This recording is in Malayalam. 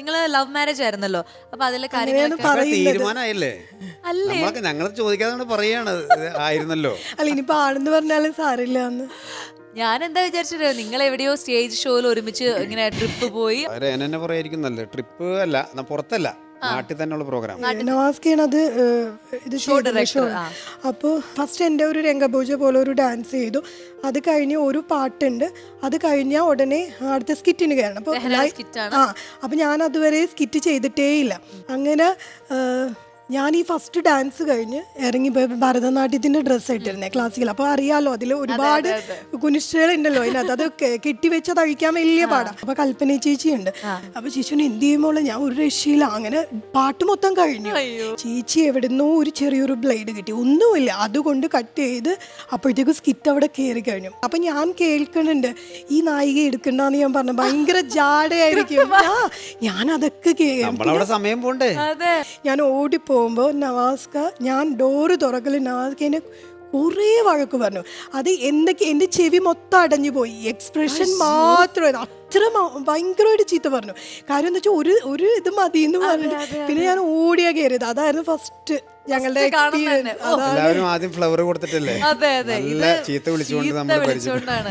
നിങ്ങള് ലവ് മാരേജ് ആയിരുന്നല്ലോ, അപ്പൊ അതിലെ അങ്ങനെയാണ് കാര്യങ്ങളൊക്കെ പറയുന്നത്. തീരുമാനമായില്ലേ? അല്ലേ? നമ്മളൊക്കെ ഞങ്ങൾ ചോദിക്കാതെ പറയാണ് ആയിരുന്നല്ലോ. അല്ല ഇനിയിപ്പോ ആണെന്ന് പറഞ്ഞാലും സാരില്ല എന്ന്. ഞാൻ എന്താ വിചാരിച്ചത്, നിങ്ങൾ എവിടെയോ സ്റ്റേജ് ഷോയിൽ ഒരുമിച്ച് ഇങ്ങനെ ട്രിപ്പ് പോയി. അവരെ എന്നെ പറയായിരിക്കും നല്ലത്. ട്രിപ്പ് അല്ല, പുറത്തല്ല, നാട്ടിൽ തന്നെയുള്ള പ്രോഗ്രാം. നവാസ്കയാണ് അത് ഇത് ഷോ ചെയ്തത്, ഡയറക്ടർ. ഷോ. അപ്പോൾ ഫസ്റ്റ് എൻ്റെ ഒരു രംഗപൂജ പോലെ ഒരു ഡാൻസ് ചെയ്തു. അത് കഴിഞ്ഞ് ഒരു പാട്ടുണ്ട്. അത് കഴിഞ്ഞാൽ ഉടനെ അടുത്ത സ്കിറ്റിന് കയറണം. അപ്പോൾ സ്കിറ്റാണ്. അപ്പോൾ ഞാൻ അതുവരെ സ്കിറ്റ് ചെയ്തിട്ടേ ഇല്ല. അങ്ങനെ ഞാൻ ഈ ഫസ്റ്റ് ഡാൻസ് കഴിഞ്ഞ് ഇറങ്ങിപ്പോയി ഭരതനാട്യത്തിൻ്റെ ഡ്രസ്സ് ഇട്ടിരുന്നേ, ക്ലാസിക്കൽ. അപ്പോൾ അറിയാലോ അതിൽ ഒരുപാട് കുനിഷ്ടകളുണ്ടല്ലോ അതിനകത്ത്. അത് കെട്ടിവെച്ചത് അഴിക്കാൻ വലിയ പാടാണ്. അപ്പോൾ കൽപ്പന ചേച്ചിയുണ്ട്. അപ്പോൾ ചേച്ചിന് എന്ത് ചെയ്യുമ്പോൾ ഞാൻ ഒരു രക്ഷയില്ല. അങ്ങനെ പാട്ട് മൊത്തം കഴിഞ്ഞു. ചേച്ചി എവിടുന്നോ ഒരു ചെറിയൊരു ബ്ലേഡ് കിട്ടി, ഒന്നുമില്ല, അതുകൊണ്ട് കട്ട് ചെയ്ത് അപ്പോഴത്തേക്കും സ്കിറ്റ് അവിടെ കയറി കഴിഞ്ഞു. അപ്പം ഞാൻ കേൾക്കുന്നുണ്ട് ഈ നായിക എടുക്കണ്ടെന്ന് ഞാൻ പറഞ്ഞു. ഭയങ്കര ജാടയായിരിക്കും. ഞാൻ അതൊക്കെ നമ്മളവിടെ സമയം പോണ്ടേ. ഞാൻ ഓടിപ്പോ നവാസ്ക, ഞാൻ ഡോറ് തുറക്കല് നവാസ്ക എന്നെ കുറേ വഴക്ക് പറഞ്ഞു. അത് എന്തൊക്കെ എൻ്റെ ചെവി മൊത്തം അടഞ്ഞു പോയി. എക്സ്പ്രഷൻ മാത്രം അത്ര ഭയങ്കരമായിട്ട് ചീത്ത പറഞ്ഞു. കാര്യം എന്താ വെച്ചാൽ ഒരു ഇത് മതി എന്ന് പറഞ്ഞിട്ട് പിന്നെ ഞാൻ ഓടിയാ കയറിയത്. അതായിരുന്നു ഫസ്റ്റ് ഞങ്ങളുടെ എക്സ്പീരിയൻസ്. എല്ലാവരും ആദ്യം ഫ്ലവർ കൊടുത്തിട്ടല്ലേ, നല്ല ചീത്ത വിളിച്ചുകൊണ്ട് നമ്മൾ പരിചയം.